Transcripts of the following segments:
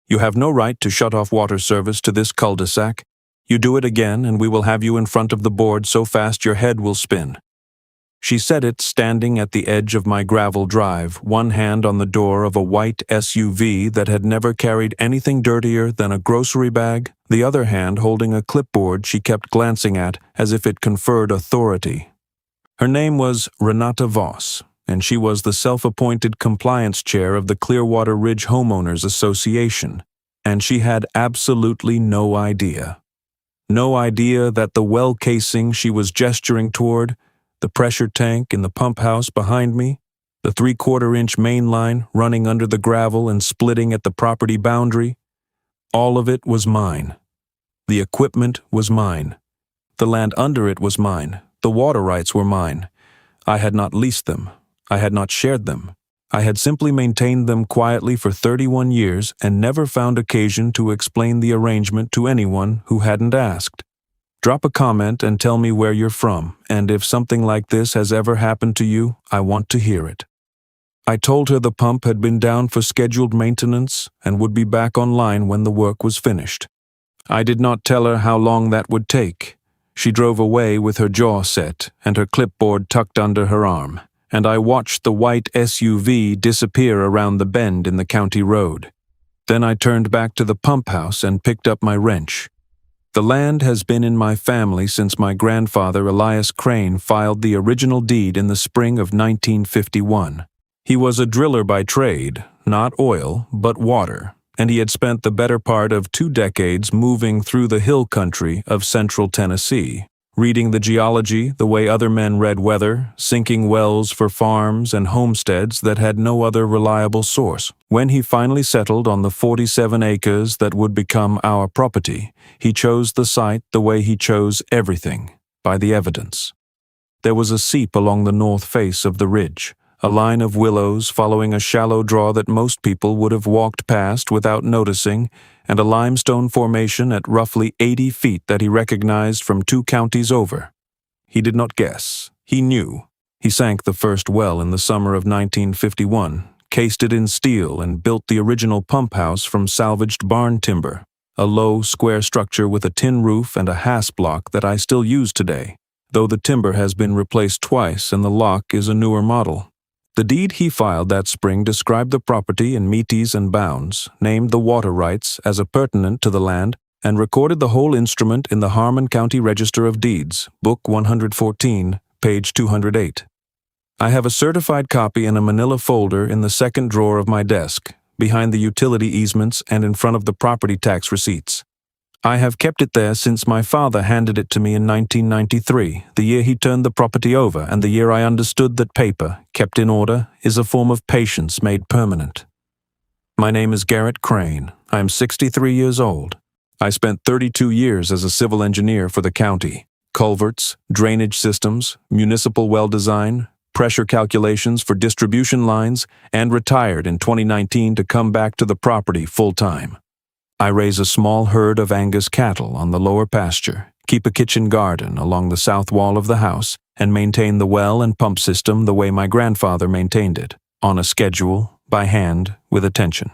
You have no right to shut off water service to this cul-de-sac. You do it again, and we will have you in front of the board so fast your head will spin." She said it standing at the edge of my gravel drive, one hand on the door of a white SUV that had never carried anything dirtier than a grocery bag, the other hand holding a clipboard she kept glancing at as if it conferred authority. Her name was Renata Voss, and she was the self-appointed compliance chair of the Clearwater Ridge Homeowners Association, and she had absolutely no idea. No idea that the well casing she was gesturing toward, the pressure tank in the pump house behind me, the 3/4-inch main line running under the gravel and splitting at the property boundary, all of it was mine. The equipment was mine. The land under it was mine. The water rights were mine. I had not leased them. I had not shared them. I had simply maintained them quietly for 31 years and never found occasion to explain the arrangement to anyone who hadn't asked. Drop a comment and tell me where you're from, and if something like this has ever happened to you, I want to hear it. I told her the pump had been down for scheduled maintenance and would be back online when the work was finished. I did not tell her how long that would take. She drove away with her jaw set and her clipboard tucked under her arm, and I watched the white SUV disappear around the bend in the county road. Then I turned back to the pump house and picked up my wrench. The land has been in my family since my grandfather Elias Crane filed the original deed in the spring of 1951. He was a driller by trade, not oil, but water, and he had spent the better part of 2 decades moving through the hill country of central Tennessee, reading the geology the way other men read weather, sinking wells for farms and homesteads that had no other reliable source. When he finally settled on the 47 acres that would become our property, he chose the site the way he chose everything, by the evidence. There was a seep along the north face of the ridge, a line of willows following a shallow draw that most people would have walked past without noticing, and a limestone formation at roughly 80 feet that he recognized from 2 counties over. He did not guess. He knew. He sank the first well in the summer of 1951, cased it in steel, and built the original pump house from salvaged barn timber, a low, square structure with a tin roof and a hasp block that I still use today, though the timber has been replaced twice and the lock is a newer model. The deed he filed that spring described the property in metes and bounds, named the water rights as appurtenant to the land, and recorded the whole instrument in the Harmon County Register of Deeds, Book 114, page 208. I have a certified copy in a manila folder in the second drawer of my desk, behind the utility easements and in front of the property tax receipts. I have kept it there since my father handed it to me in 1993, the year he turned the property over and the year I understood that paper, kept in order, is a form of patience made permanent. My name is Garrett Crane. I am 63 years old. I spent 32 years as a civil engineer for the county. Culverts, drainage systems, municipal well design, pressure calculations for distribution lines, and retired in 2019 to come back to the property full-time. I raise a small herd of Angus cattle on the lower pasture, keep a kitchen garden along the south wall of the house, and maintain the well and pump system the way my grandfather maintained it, on a schedule, by hand, with attention.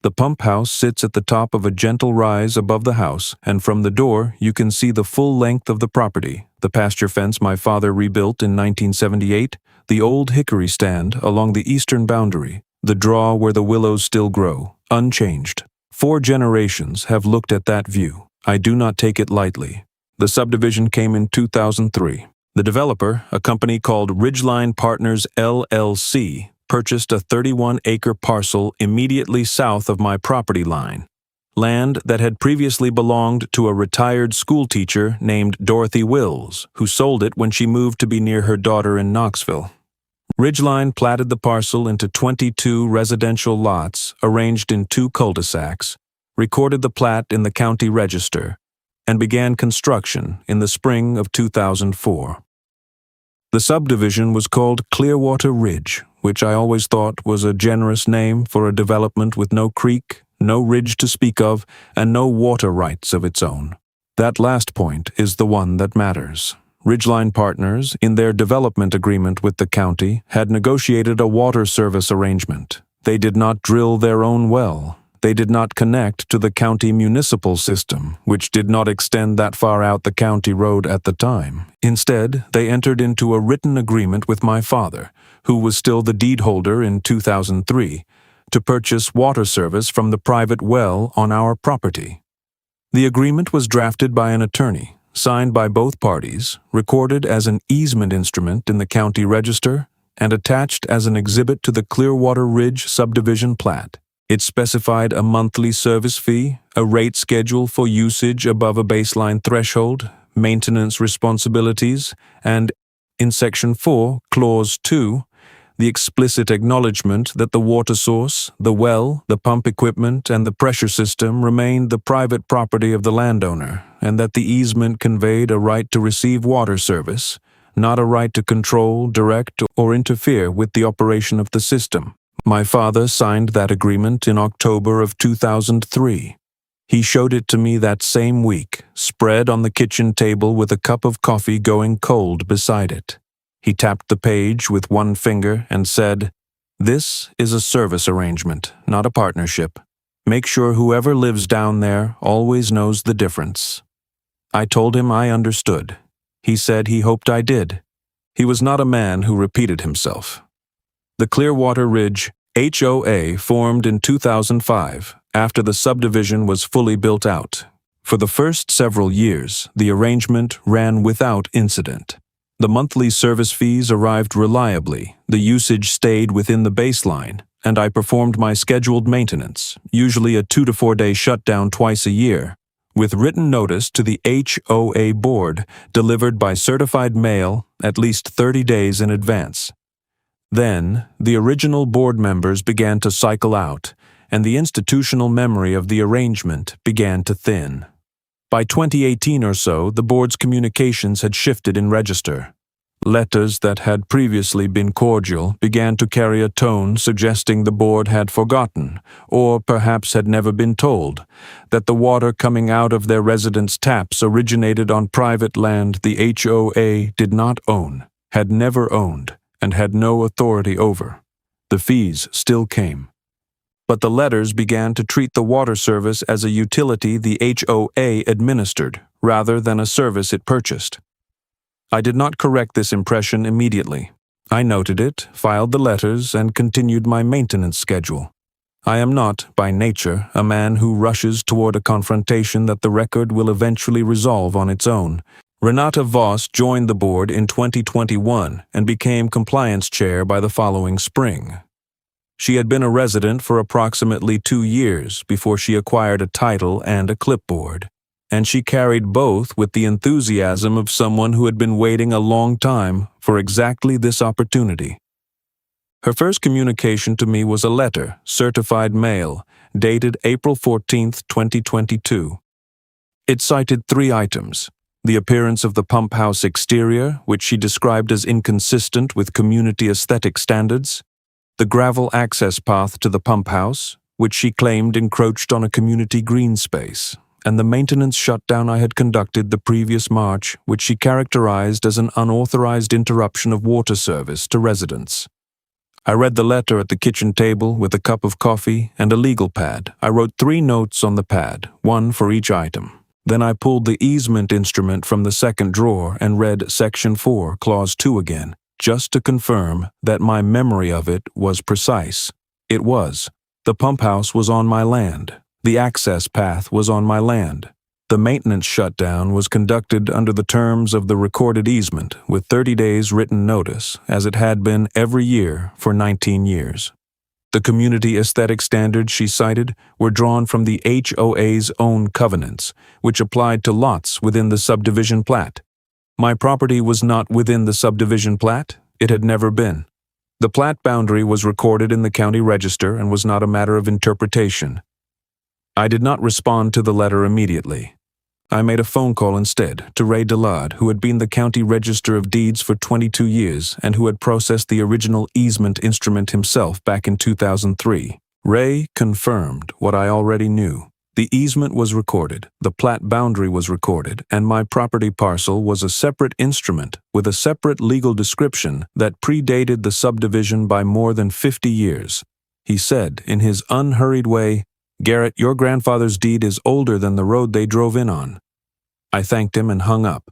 The pump house sits at the top of a gentle rise above the house, and from the door you can see the full length of the property, the pasture fence my father rebuilt in 1978, the old hickory stand along the eastern boundary, the draw where the willows still grow, unchanged. 4 generations have looked at that view. I do not take it lightly. The subdivision came in 2003. The developer, a company called Ridgeline Partners LLC, purchased a 31-acre parcel immediately south of my property line, land that had previously belonged to a retired schoolteacher named Dorothy Wills, who sold it when she moved to be near her daughter in Knoxville. Ridgeline platted the parcel into 22 residential lots arranged in 2 cul-de-sacs, recorded the plat in the county register, and began construction in the spring of 2004. The subdivision was called Clearwater Ridge, which I always thought was a generous name for a development with no creek, no ridge to speak of, and no water rights of its own. That last point is the one that matters. Ridgeline Partners, in their development agreement with the county, had negotiated a water service arrangement. They did not drill their own well. they did not connect to the county municipal system, which did not extend that far out the county road at the time. Instead, they entered into a written agreement with my father, who was still the deed holder in 2003, to purchase water service from the private well on our property. The agreement was drafted by an attorney, signed by both parties, recorded as an easement instrument in the county register, and attached as an exhibit to the Clearwater Ridge subdivision plat. It specified a monthly service fee, a rate schedule for usage above a baseline threshold, maintenance responsibilities, and, in Section 4, Clause 2, the explicit acknowledgement that the water source, the well, the pump equipment, and the pressure system remained the private property of the landowner, and that the easement conveyed a right to receive water service, not a right to control, direct, or interfere with the operation of the system. My father signed that agreement in October of 2003. He showed it to me that same week, spread on the kitchen table with a cup of coffee going cold beside it. He tapped the page with one finger and said, "This is a service arrangement, not a partnership. Make sure whoever lives down there always knows the difference." I told him I understood. He said he hoped I did. He was not a man who repeated himself. The Clearwater Ridge HOA formed in 2005 after the subdivision was fully built out. For the first several years, the arrangement ran without incident. The monthly service fees arrived reliably, the usage stayed within the baseline, and I performed my scheduled maintenance, usually a 2 to 4 day shutdown twice a year, with written notice to the HOA board delivered by certified mail at least 30 days in advance. Then, the original board members began to cycle out, and the institutional memory of the arrangement began to thin. By 2018 or so, the board's communications had shifted in register. Letters that had previously been cordial began to carry a tone suggesting the board had forgotten, or perhaps had never been told, that the water coming out of their residents' taps originated on private land the HOA did not own, had never owned, and had no authority over. The fees still came. But the letters began to treat the water service as a utility the HOA administered, rather than a service it purchased. I did not correct this impression immediately. I noted it, filed the letters, and continued my maintenance schedule. I am not, by nature, a man who rushes toward a confrontation that the record will eventually resolve on its own. Renata Voss joined the board in 2021 and became compliance chair by the following spring. She had been a resident for approximately 2 years before she acquired a title and a clipboard, and she carried both with the enthusiasm of someone who had been waiting a long time for exactly this opportunity. Her first communication to me was a letter, certified mail, dated April 14, 2022. It cited 3 items: the appearance of the pump house exterior, which she described as inconsistent with community aesthetic standards, the gravel access path to the pump house, which she claimed encroached on a community green space, and the maintenance shutdown I had conducted the previous March, which she characterized as an unauthorized interruption of water service to residents. I read the letter at the kitchen table with a cup of coffee and a legal pad. I wrote 3 notes on the pad, 1 for each item. Then I pulled the easement instrument from the second drawer and read Section 4, Clause 2 again, just to confirm that my memory of it was precise. It was. The pump house was on my land. The access path was on my land. The maintenance shutdown was conducted under the terms of the recorded easement with 30 days written notice, as it had been every year for 19 years. The community aesthetic standards she cited were drawn from the HOA's own covenants, which applied to lots within the subdivision plat. My property was not within the subdivision plat. It had never been. The plat boundary was recorded in the county register and was not a matter of interpretation. I did not respond to the letter immediately. I made a phone call instead to Ray Dillard, who had been the county register of deeds for 22 years and who had processed the original easement instrument himself back in 2003. Ray confirmed what I already knew. The easement was recorded, the plat boundary was recorded, and my property parcel was a separate instrument with a separate legal description that predated the subdivision by more than 50 years. He said, in his unhurried way, Garrett, your grandfather's deed is older than the road they drove in on." I thanked him and hung up.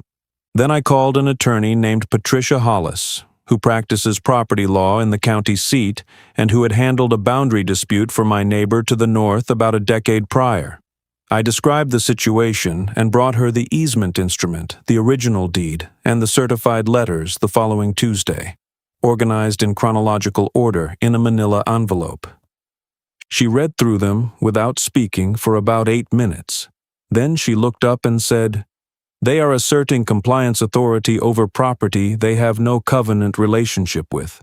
Then I called an attorney named Patricia Hollis, who practices property law in the county seat and who had handled a boundary dispute for my neighbor to the north about a decade prior. I described the situation and brought her the easement instrument, the original deed, and the certified letters the following Tuesday, organized in chronological order in a manila envelope. She read through them without speaking for about 8 minutes. Then she looked up and said, "They are asserting compliance authority over property they have no covenant relationship with."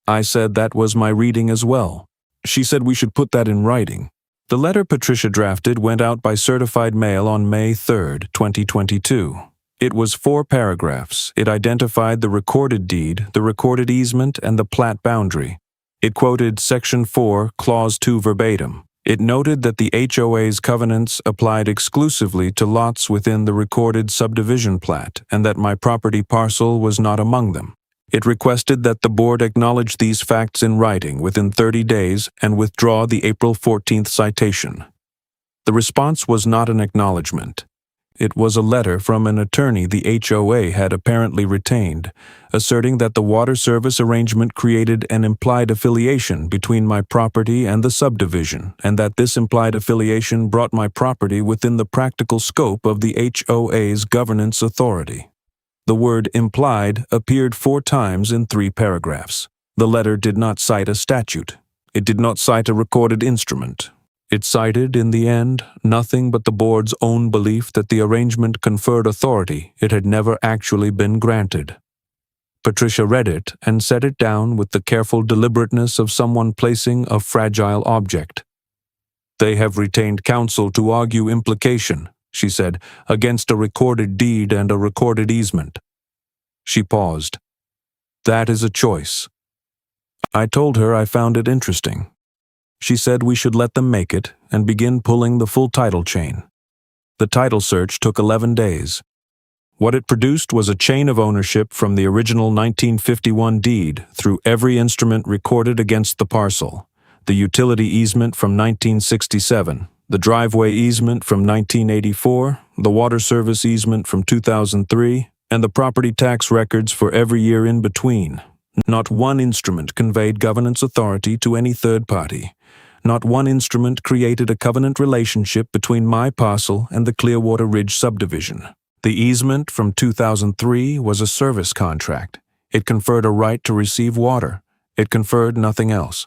I said that was my reading as well. She said we should put that in writing. The letter Patricia drafted went out by certified mail on May 3, 2022. It was 4 paragraphs. It identified the recorded deed, the recorded easement, and the plat boundary. It quoted Section 4, Clause 2 verbatim. It noted that the HOA's covenants applied exclusively to lots within the recorded subdivision plat and that my property parcel was not among them. It requested that the board acknowledge these facts in writing within 30 days and withdraw the April 14th citation. The response was not an acknowledgement. It was a letter from an attorney the HOA had apparently retained, asserting that the water service arrangement created an implied affiliation between my property and the subdivision, and that this implied affiliation brought my property within the practical scope of the HOA's governance authority. The word implied appeared 4 times in 3 paragraphs. The letter did not cite a statute. It did not cite a recorded instrument. It cited, in the end, nothing but the board's own belief that the arrangement conferred authority it had never actually been granted. Patricia read it and set it down with the careful deliberateness of someone placing a fragile object. "They have retained counsel to argue implication," she said, "against a recorded deed and a recorded easement." She paused. "That is a choice." I told her I found it interesting. She said we should let them make it and begin pulling the full title chain. The title search took 11 days. What it produced was a chain of ownership from the original 1951 deed through every instrument recorded against the parcel, the utility easement from 1967, the driveway easement from 1984, the water service easement from 2003, and the property tax records for every year in between. Not one instrument conveyed governance authority to any third party. Not one instrument created a covenant relationship between my parcel and the Clearwater Ridge subdivision. The easement from 2003 was a service contract. It conferred a right to receive water. It conferred nothing else.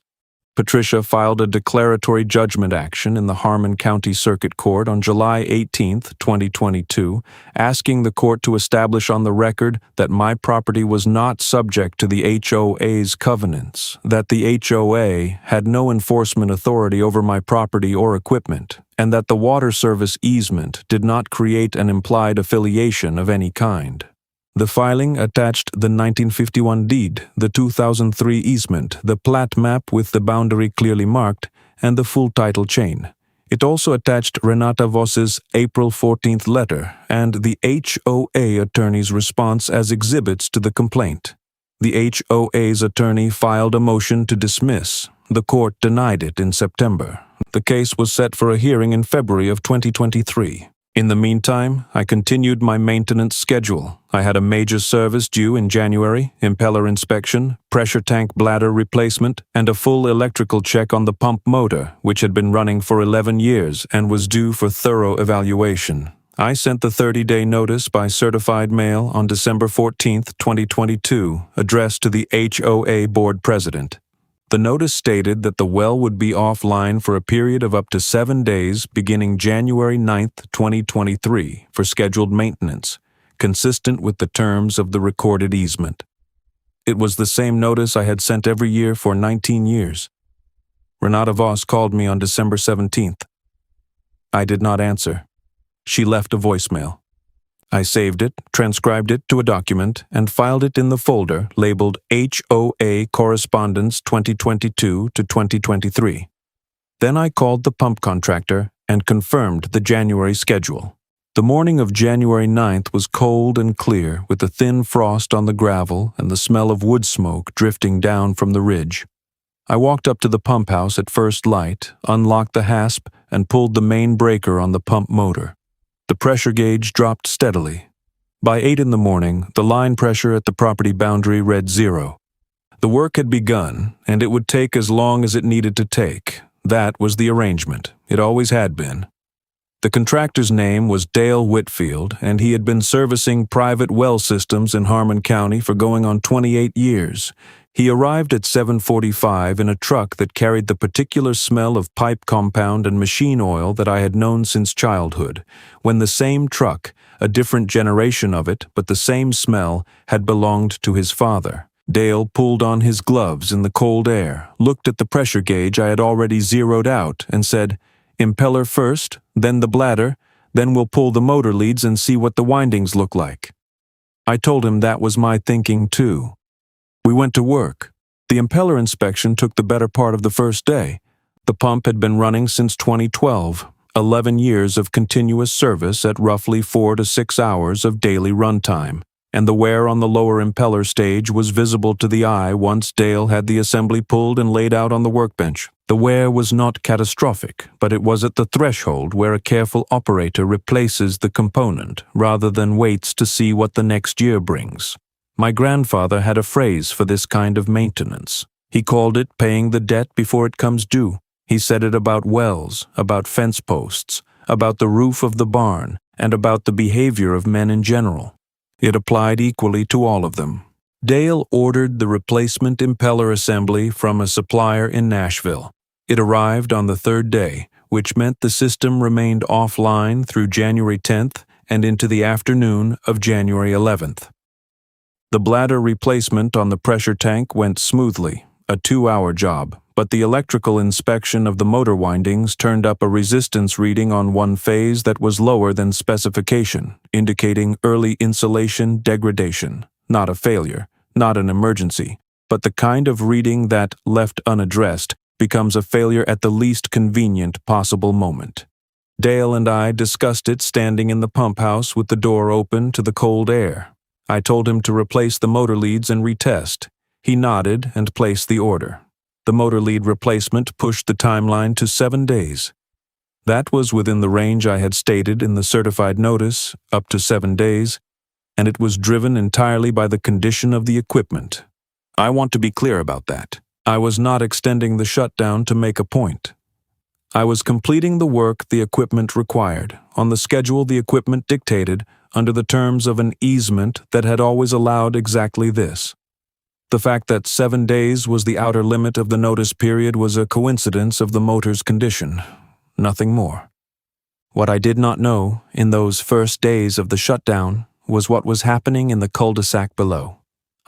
Patricia filed a declaratory judgment action in the Harmon County Circuit Court on July 18, 2022, asking the court to establish on the record that my property was not subject to the HOA's covenants, that the HOA had no enforcement authority over my property or equipment, and that the water service easement did not create an implied affiliation of any kind. The filing attached the 1951 deed, the 2003 easement, the plat map with the boundary clearly marked, and the full title chain. It also attached Renata Voss's April 14th letter and the HOA attorney's response as exhibits to the complaint. The HOA's attorney filed a motion to dismiss. The court denied it in September. The case was set for a hearing in February of 2023. In the meantime, I continued my maintenance schedule. I had a major service due in January, impeller inspection, pressure tank bladder replacement, and a full electrical check on the pump motor, which had been running for 11 years and was due for thorough evaluation. I sent the 30-day notice by certified mail on December 14, 2022, addressed to the HOA board president. The notice stated that the well would be offline for a period of up to 7 days beginning January 9, 2023, for scheduled maintenance, consistent with the terms of the recorded easement. It was the same notice I had sent every year for 19 years. Renata Voss called me on December 17th. I did not answer. She left a voicemail. I saved it, transcribed it to a document, and filed it in the folder labeled HOA Correspondence 2022 to 2023. Then I called the pump contractor and confirmed the January schedule. The morning of January 9th was cold and clear, with a thin frost on the gravel and the smell of wood smoke drifting down from the ridge. I walked up to the pump house at first light, unlocked the hasp, and pulled the main breaker on the pump motor. The pressure gauge dropped steadily. By 8 in the morning, the line pressure at the property boundary read 0. The work had begun, and it would take as long as it needed to take. That was the arrangement. It always had been. The contractor's name was Dale Whitfield, and he had been servicing private well systems in Harmon County for going on 28 years. He arrived at 7:45 in a truck that carried the particular smell of pipe compound and machine oil that I had known since childhood, when the same truck, a different generation of it, but the same smell, had belonged to his father. Dale pulled on his gloves in the cold air, looked at the pressure gauge I had already zeroed out, and said, "Impeller first, then the bladder, then we'll pull the motor leads and see what the windings look like." I told him that was my thinking too. We went to work. The impeller inspection took the better part of the first day. The pump had been running since 2012, 11 years of continuous service at roughly 4 to 6 hours of daily runtime, and the wear on the lower impeller stage was visible to the eye once Dale had the assembly pulled and laid out on the workbench. The wear was not catastrophic, but it was at the threshold where a careful operator replaces the component rather than waits to see what the next year brings. My grandfather had a phrase for this kind of maintenance. He called it paying the debt before it comes due. He said it about wells, about fence posts, about the roof of the barn, and about the behavior of men in general. It applied equally to all of them. Dale ordered the replacement impeller assembly from a supplier in Nashville. It arrived on the third day, which meant the system remained offline through January 10th and into the afternoon of January 11th. The bladder replacement on the pressure tank went smoothly, a 2-hour job, but the electrical inspection of the motor windings turned up a resistance reading on one phase that was lower than specification, indicating early insulation degradation. Not a failure, not an emergency, but the kind of reading that, left unaddressed, becomes a failure at the least convenient possible moment. Dale and I discussed it standing in the pump house with the door open to the cold air. I told him to replace the motor leads and retest. He nodded and placed the order. The motor lead replacement pushed the timeline to 7 days. That was within the range I had stated in the certified notice, up to 7 days, and it was driven entirely by the condition of the equipment. I want to be clear about that. I was not extending the shutdown to make a point. I was completing the work the equipment required, on the schedule the equipment dictated, under the terms of an easement that had always allowed exactly this. The fact that 7 days was the outer limit of the notice period was a coincidence of the motor's condition, nothing more. What I did not know, in those first days of the shutdown, was what was happening in the cul-de-sac below.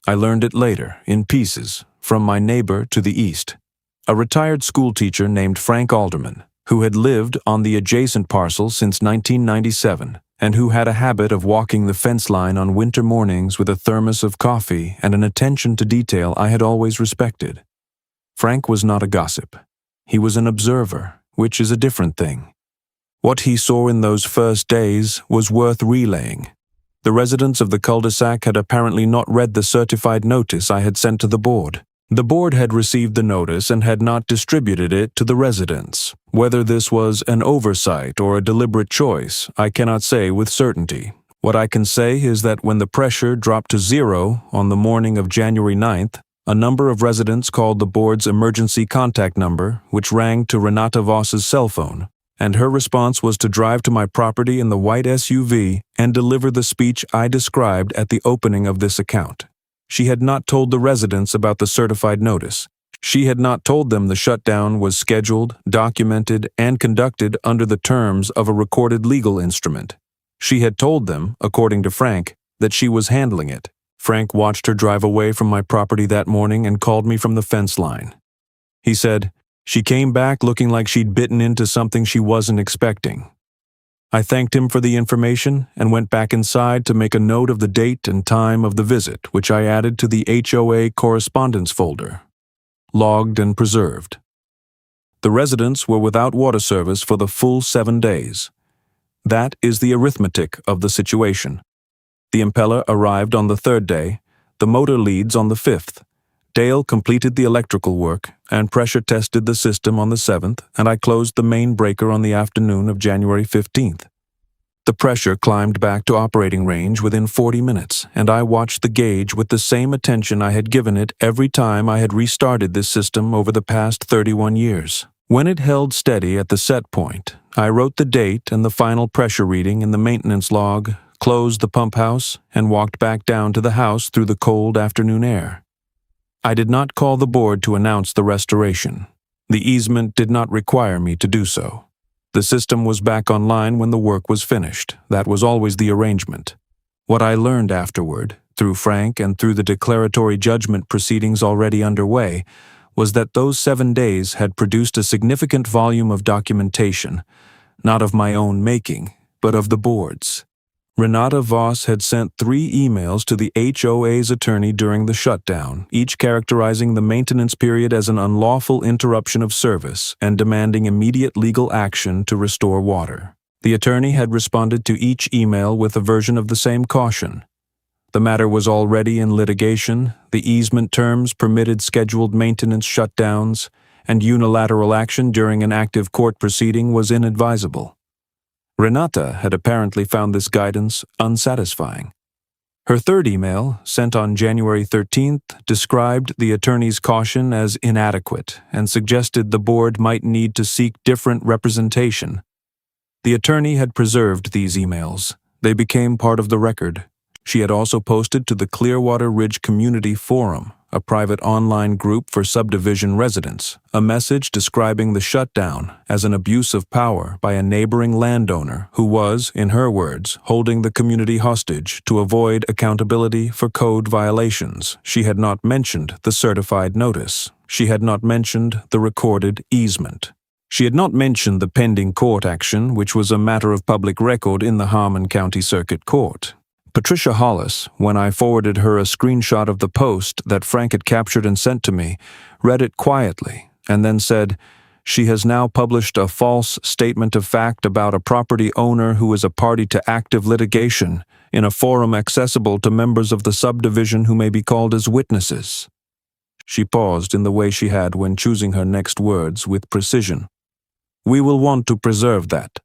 I learned it later, in pieces, from my neighbor to the east, a retired schoolteacher named Frank Alderman, who had lived on the adjacent parcel since 1997, and who had a habit of walking the fence line on winter mornings with a thermos of coffee and an attention to detail I had always respected. Frank was not a gossip. He was an observer, which is a different thing. What he saw in those first days was worth relaying. The residents of the cul-de-sac had apparently not read the certified notice I had sent to the board. The board had received the notice and had not distributed it to the residents. Whether this was an oversight or a deliberate choice, I cannot say with certainty. What I can say is that when the pressure dropped to 0 on the morning of January 9th, a number of residents called the board's emergency contact number, which rang to Renata Voss's cell phone, and her response was to drive to my property in the white SUV and deliver the speech I described at the opening of this account. She had not told the residents about the certified notice. She had not told them the shutdown was scheduled, documented, and conducted under the terms of a recorded legal instrument. She had told them, according to Frank, that she was handling it. Frank watched her drive away from my property that morning and called me from the fence line. He said, "She came back looking like she'd bitten into something she wasn't expecting." I thanked him for the information and went back inside to make a note of the date and time of the visit, which I added to the HOA correspondence folder, logged and preserved. The residents were without water service for the full 7 days. That is the arithmetic of the situation. The impeller arrived on the 3rd day, the motor leads on the 5th. Dale completed the electrical work and pressure tested the system on the 7th, and I closed the main breaker on the afternoon of January 15th. The pressure climbed back to operating range within 40 minutes, and I watched the gauge with the same attention I had given it every time I had restarted this system over the past 31 years. When it held steady at the set point, I wrote the date and the final pressure reading in the maintenance log, closed the pump house, and walked back down to the house through the cold afternoon air. I did not call the board to announce the restoration. The easement did not require me to do so. The system was back online when the work was finished. That was always the arrangement. What I learned afterward, through Frank and through the declaratory judgment proceedings already underway, was that those 7 days had produced a significant volume of documentation, not of my own making, but of the board's. Renata Voss had sent 3 emails to the HOA's attorney during the shutdown, each characterizing the maintenance period as an unlawful interruption of service and demanding immediate legal action to restore water. The attorney had responded to each email with a version of the same caution. The matter was already in litigation, the easement terms permitted scheduled maintenance shutdowns, and unilateral action during an active court proceeding was inadvisable. Renata had apparently found this guidance unsatisfying. Her 3rd email, sent on January 13th, described the attorney's caution as inadequate and suggested the board might need to seek different representation. The attorney had preserved these emails. They became part of the record. She had also posted to the Clearwater Ridge Community Forum, a private online group for subdivision residents, a message describing the shutdown as an abuse of power by a neighboring landowner who was, in her words, holding the community hostage to avoid accountability for code violations. She had not mentioned the certified notice. She had not mentioned the recorded easement. She had not mentioned the pending court action, which was a matter of public record in the Harmon County Circuit Court. Patricia Hollis, when I forwarded her a screenshot of the post that Frank had captured and sent to me, read it quietly and then said, "She has now published a false statement of fact about a property owner who is a party to active litigation in a forum accessible to members of the subdivision who may be called as witnesses." She paused in the way she had when choosing her next words with precision. "We will want to preserve that."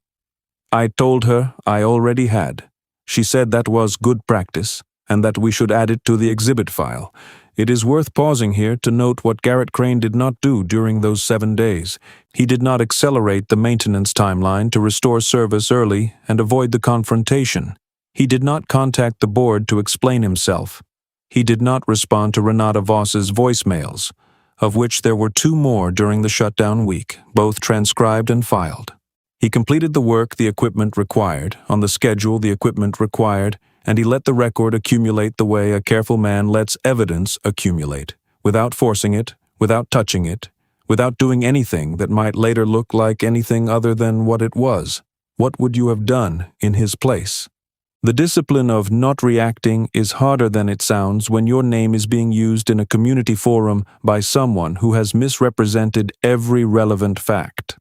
I told her I already had. She said that was good practice, and that we should add it to the exhibit file. It is worth pausing here to note what Garrett Crane did not do during those 7 days. He did not accelerate the maintenance timeline to restore service early and avoid the confrontation. He did not contact the board to explain himself. He did not respond to Renata Voss's voicemails, of which there were 2 more during the shutdown week, both transcribed and filed. He completed the work the equipment required, on the schedule the equipment required, and he let the record accumulate the way a careful man lets evidence accumulate, without forcing it, without touching it, without doing anything that might later look like anything other than what it was. What would you have done in his place? The discipline of not reacting is harder than it sounds when your name is being used in a community forum by someone who has misrepresented every relevant fact.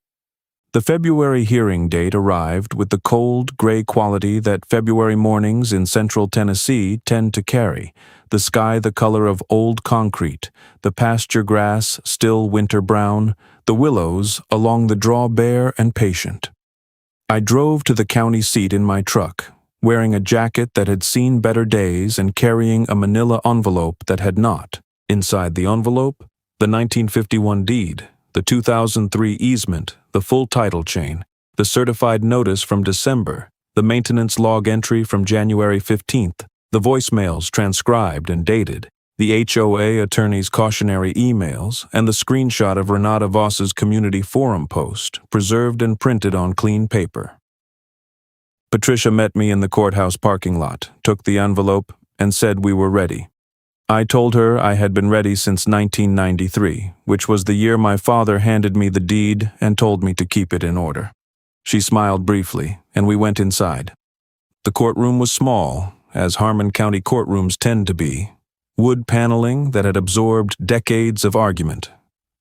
The February hearing date arrived with the cold, gray quality that February mornings in central Tennessee tend to carry, the sky the color of old concrete, the pasture grass still winter brown, the willows along the draw bare and patient. I drove to the county seat in my truck, wearing a jacket that had seen better days and carrying a manila envelope that had not. Inside the envelope, the 1951 deed, the 2003 easement, the full title chain, the certified notice from December, the maintenance log entry from January 15th, the voicemails transcribed and dated, the HOA attorney's cautionary emails, and the screenshot of Renata Voss's community forum post, preserved and printed on clean paper. Patricia met me in the courthouse parking lot, took the envelope, and said we were ready. I told her I had been ready since 1993, which was the year my father handed me the deed and told me to keep it in order. She smiled briefly, and we went inside. The courtroom was small, as Harmon County courtrooms tend to be. Wood paneling that had absorbed decades of argument.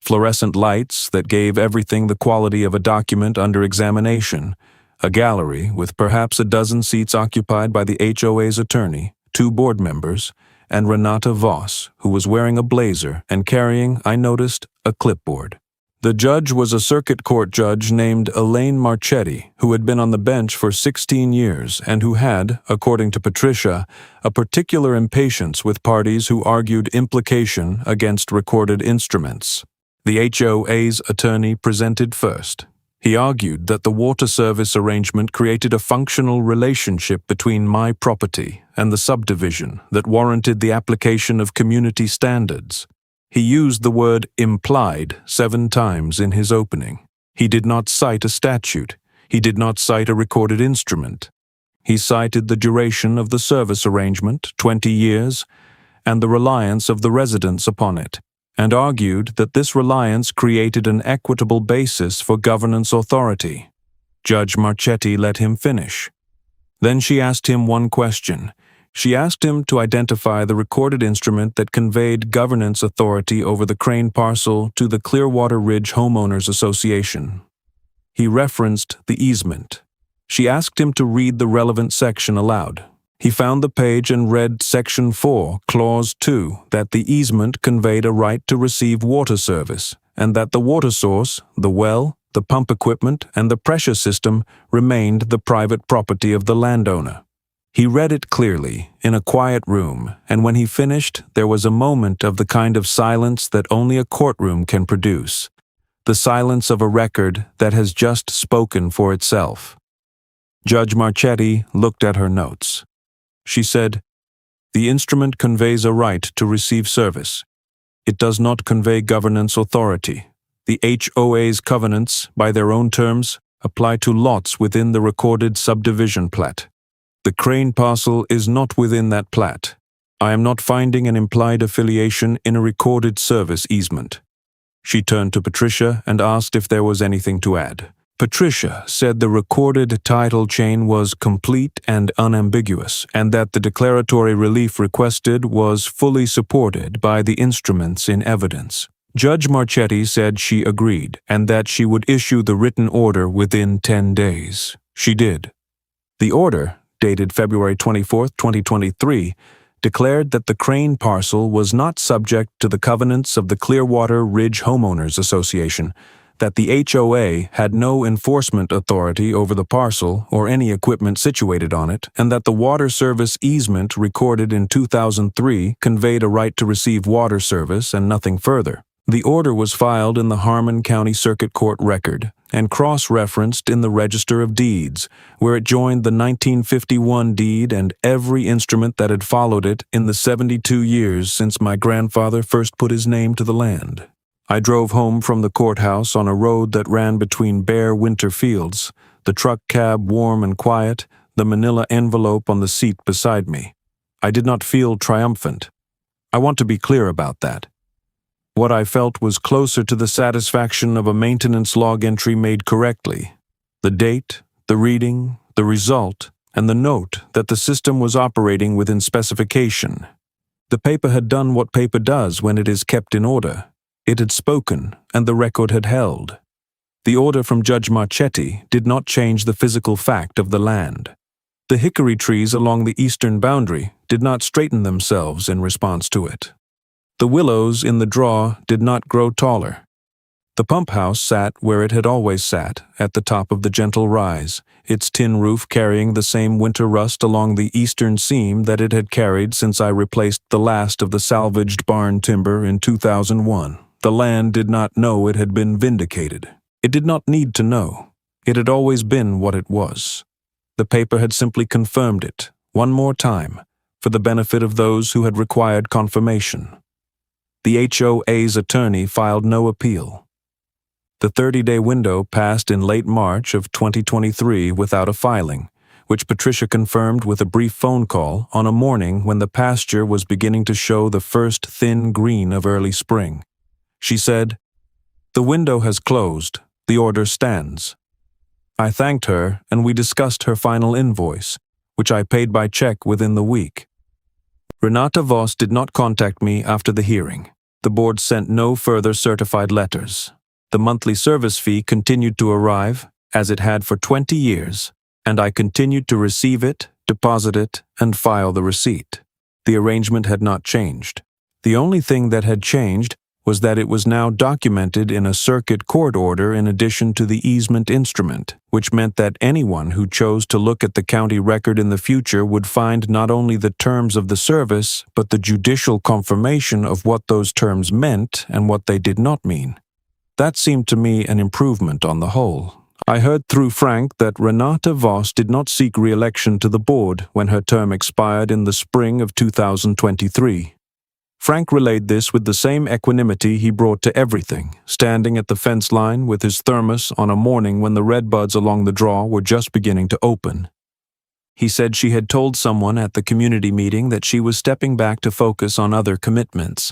Fluorescent lights that gave everything the quality of a document under examination. A gallery with perhaps a dozen seats occupied by the HOA's attorney, 2 board members, and Renata Voss, who was wearing a blazer and carrying, I noticed, a clipboard. The judge was a circuit court judge named Elaine Marchetti, who had been on the bench for 16 years and who had, according to Patricia, a particular impatience with parties who argued implication against recorded instruments. The HOA's attorney presented first. He argued that the water service arrangement created a functional relationship between my property and the subdivision that warranted the application of community standards. He used the word implied 7 times in his opening. He did not cite a statute. He did not cite a recorded instrument. He cited the duration of the service arrangement, 20 years, and the reliance of the residents upon it, and argued that this reliance created an equitable basis for governance authority. Judge Marchetti let him finish. Then she asked him one question. She asked him to identify the recorded instrument that conveyed governance authority over the Crane parcel to the Clearwater Ridge Homeowners Association. He referenced the easement. She asked him to read the relevant section aloud. He found the page and read Section 4, Clause 2, that the easement conveyed a right to receive water service, and that the water source, the well, the pump equipment, and the pressure system remained the private property of the landowner. He read it clearly, in a quiet room, and when he finished, there was a moment of the kind of silence that only a courtroom can produce, the silence of a record that has just spoken for itself. Judge Marchetti looked at her notes. She said, "The instrument conveys a right to receive service. It does not convey governance authority. The HOA's covenants, by their own terms, apply to lots within the recorded subdivision plat. The Crane parcel is not within that plat. I am not finding an implied affiliation in a recorded service easement." She turned to Patricia and asked if there was anything to add. Patricia said the recorded title chain was complete and unambiguous, and that the declaratory relief requested was fully supported by the instruments in evidence. Judge Marchetti said she agreed, and that she would issue the written order within 10 days. She did. The order, dated February 24, 2023, declared that the Crane parcel was not subject to the covenants of the Clearwater Ridge Homeowners Association, that the HOA had no enforcement authority over the parcel or any equipment situated on it, and that the water service easement recorded in 2003 conveyed a right to receive water service and nothing further. The order was filed in the Harmon County Circuit Court record and cross-referenced in the Register of Deeds, where it joined the 1951 deed and every instrument that had followed it in the 72 years since my grandfather first put his name to the land. I drove home from the courthouse on a road that ran between bare winter fields, the truck cab warm and quiet, the manila envelope on the seat beside me. I did not feel triumphant. I want to be clear about that. What I felt was closer to the satisfaction of a maintenance log entry made correctly. The date, the reading, the result, and the note that the system was operating within specification. The paper had done what paper does when it is kept in order. It had spoken, and the record had held. The order from Judge Marchetti did not change the physical fact of the land. The hickory trees along the eastern boundary did not straighten themselves in response to it. The willows in the draw did not grow taller. The pump house sat where it had always sat, at the top of the gentle rise, its tin roof carrying the same winter rust along the eastern seam that it had carried since I replaced the last of the salvaged barn timber in 2001. The land did not know it had been vindicated. It did not need to know. It had always been what it was. The paper had simply confirmed it, one more time, for the benefit of those who had required confirmation. The HOA's attorney filed no appeal. The 30-day window passed in late March of 2023 without a filing, which Patricia confirmed with a brief phone call on a morning when the pasture was beginning to show the first thin green of early spring. She said, "The window has closed. The order stands." I thanked her, and we discussed her final invoice, which I paid by check within the week. Renata Voss did not contact me after the hearing. The board sent no further certified letters. The monthly service fee continued to arrive, as it had for 20 years, and I continued to receive it, deposit it, and file the receipt. The arrangement had not changed. The only thing that had changed was that it was now documented in a circuit court order in addition to the easement instrument, which meant that anyone who chose to look at the county record in the future would find not only the terms of the service, but the judicial confirmation of what those terms meant and what they did not mean. That seemed to me an improvement on the whole. I heard through Frank that Renata Voss did not seek re-election to the board when her term expired in the spring of 2023. Frank relayed this with the same equanimity he brought to everything, standing at the fence line with his thermos on a morning when the redbuds along the draw were just beginning to open. He said she had told someone at the community meeting that she was stepping back to focus on other commitments.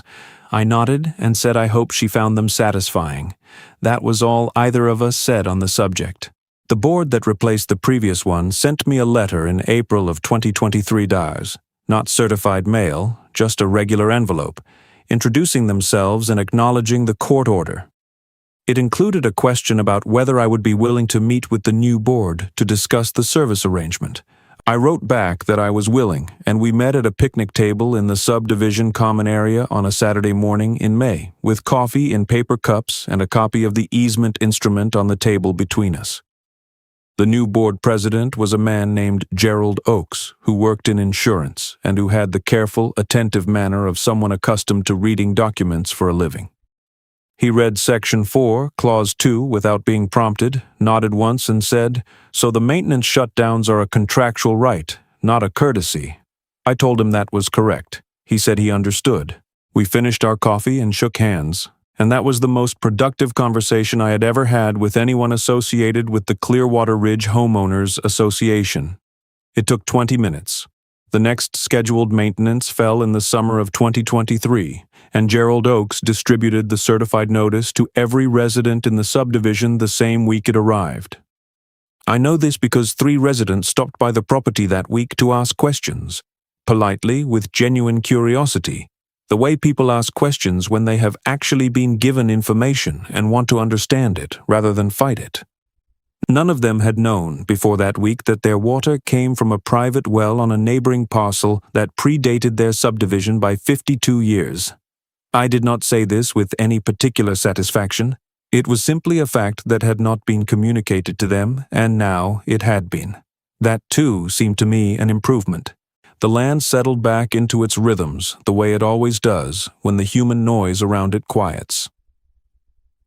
I nodded and said I hoped she found them satisfying. That was all either of us said on the subject. The board that replaced the previous one sent me a letter in April of 2023 DARS. Not certified mail, just a regular envelope, introducing themselves and acknowledging the court order. It included a question about whether I would be willing to meet with the new board to discuss the service arrangement. I wrote back that I was willing, and we met at a picnic table in the subdivision common area on a Saturday morning in May, with coffee in paper cups and a copy of the easement instrument on the table between us. The new board president was a man named Gerald Oakes, who worked in insurance and who had the careful, attentive manner of someone accustomed to reading documents for a living. He read Section 4, Clause 2 without being prompted, nodded once and said, "So the maintenance shutdowns are a contractual right, not a courtesy." I told him that was correct. He said he understood. We finished our coffee and shook hands. And that was the most productive conversation I had ever had with anyone associated with the Clearwater Ridge Homeowners Association. It took 20 minutes. The next scheduled maintenance fell in the summer of 2023, and Gerald Oakes distributed the certified notice to every resident in the subdivision the same week it arrived. I know this because 3 residents stopped by the property that week to ask questions, politely, with genuine curiosity. The way people ask questions when they have actually been given information and want to understand it rather than fight it. None of them had known before that week that their water came from a private well on a neighboring parcel that predated their subdivision by 52 years. I did not say this with any particular satisfaction. It was simply a fact that had not been communicated to them, and now it had been. That, too, seemed to me an improvement. The land settled back into its rhythms, the way it always does when the human noise around it quiets.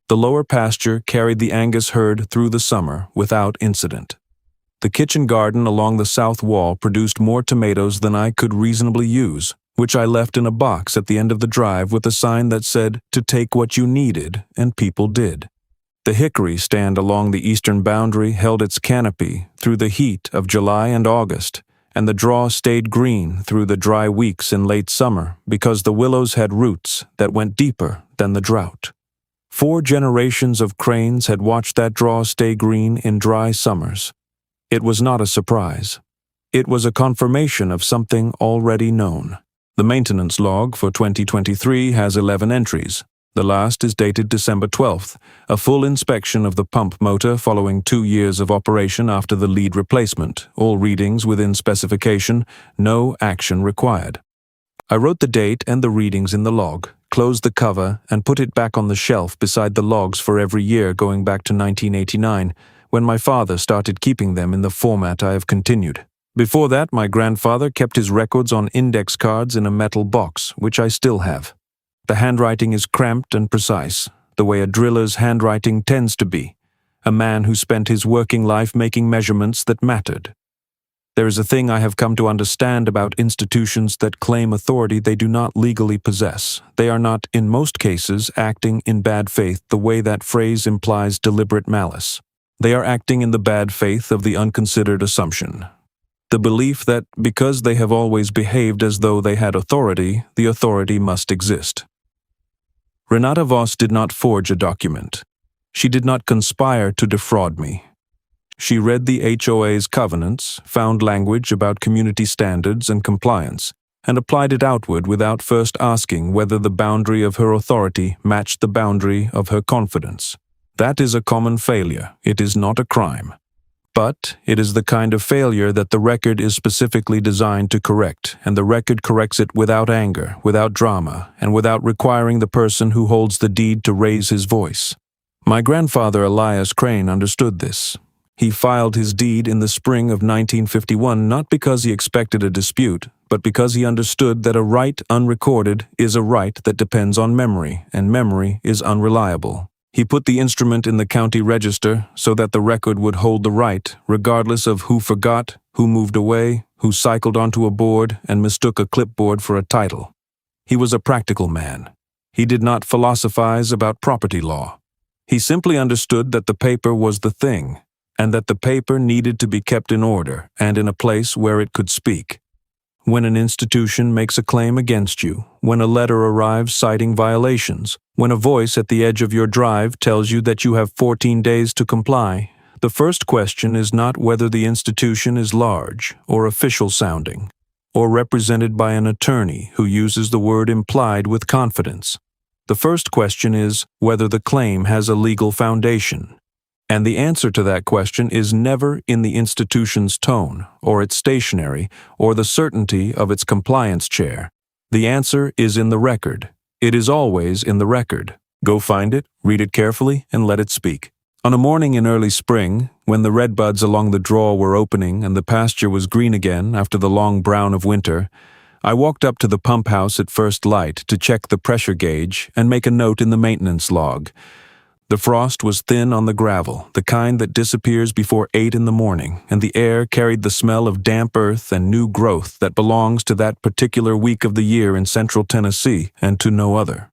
The lower pasture carried the Angus herd through the summer without incident. The kitchen garden along the south wall produced more tomatoes than I could reasonably use, which I left in a box at the end of the drive with a sign that said, "To take what you needed," and people did. The hickory stand along the eastern boundary held its canopy through the heat of July and August, and the draw stayed green through the dry weeks in late summer because the willows had roots that went deeper than the drought. 4 generations of cranes had watched that draw stay green in dry summers. It was not a surprise. It was a confirmation of something already known. The maintenance log for 2023 has 11 entries. The last is dated December 12th, a full inspection of the pump motor following 2 years of operation after the lead replacement, all readings within specification, no action required. I wrote the date and the readings in the log, closed the cover, and put it back on the shelf beside the logs for every year going back to 1989, when my father started keeping them in the format I have continued. Before that, my grandfather kept his records on index cards in a metal box, which I still have. The handwriting is cramped and precise, the way a driller's handwriting tends to be, a man who spent his working life making measurements that mattered. There is a thing I have come to understand about institutions that claim authority they do not legally possess. They are not, in most cases, acting in bad faith the way that phrase implies deliberate malice. They are acting in the bad faith of the unconsidered assumption. The belief that because they have always behaved as though they had authority, the authority must exist. Renata Voss did not forge a document. She did not conspire to defraud me. She read the HOA's covenants, found language about community standards and compliance, and applied it outward without first asking whether the boundary of her authority matched the boundary of her confidence. That is a common failure. It is not a crime. But it is the kind of failure that the record is specifically designed to correct, and the record corrects it without anger, without drama, and without requiring the person who holds the deed to raise his voice. My grandfather Elias Crane understood this. He filed his deed in the spring of 1951 not because he expected a dispute, but because he understood that a right unrecorded is a right that depends on memory, and memory is unreliable. He put the instrument in the county register so that the record would hold the right, regardless of who forgot, who moved away, who cycled onto a board and mistook a clipboard for a title. He was a practical man. He did not philosophize about property law. He simply understood that the paper was the thing, and that the paper needed to be kept in order and in a place where it could speak. When an institution makes a claim against you, when a letter arrives citing violations, when a voice at the edge of your drive tells you that you have 14 days to comply, the first question is not whether the institution is large or official-sounding, or represented by an attorney who uses the word implied with confidence. The first question is whether the claim has a legal foundation. And the answer to that question is never in the institution's tone, or its stationery, or the certainty of its compliance chair. The answer is in the record. It is always in the record. Go find it, read it carefully, and let it speak. On a morning in early spring, when the redbuds along the draw were opening and the pasture was green again after the long brown of winter, I walked up to the pump house at first light to check the pressure gauge and make a note in the maintenance log. The frost was thin on the gravel, the kind that disappears before 8 in the morning, and the air carried the smell of damp earth and new growth that belongs to that particular week of the year in central Tennessee and to no other.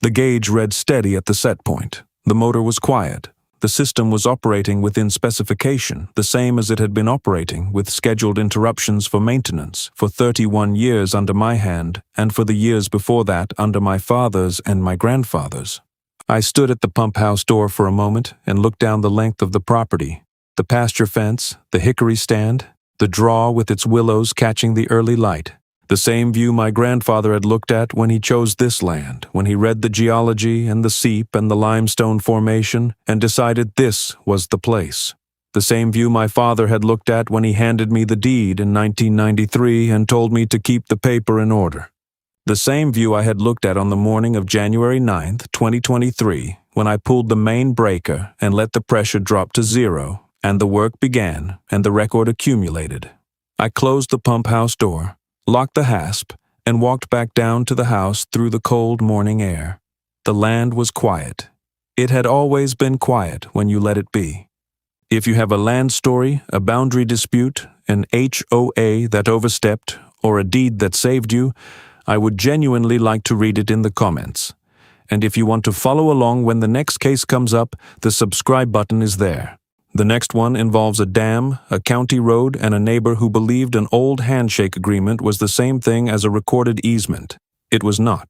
The gauge read steady at the set point. The motor was quiet. The system was operating within specification, the same as it had been operating, with scheduled interruptions for maintenance, for 31 years under my hand, and for the years before that under my father's and my grandfather's. I stood at the pump house door for a moment and looked down the length of the property. The pasture fence, the hickory stand, the draw with its willows catching the early light. The same view my grandfather had looked at when he chose this land, when he read the geology and the seep and the limestone formation and decided this was the place. The same view my father had looked at when he handed me the deed in 1993 and told me to keep the paper in order. The same view I had looked at on the morning of January 9th, 2023, when I pulled the main breaker and let the pressure drop to 0, and the work began, and the record accumulated. I closed the pump house door, locked the hasp, and walked back down to the house through the cold morning air. The land was quiet. It had always been quiet when you let it be. If you have a land story, a boundary dispute, an HOA that overstepped, or a deed that saved you, I would genuinely like to read it in the comments. And if you want to follow along when the next case comes up, the subscribe button is there. The next one involves a dam, a county road, and a neighbor who believed an old handshake agreement was the same thing as a recorded easement. It was not.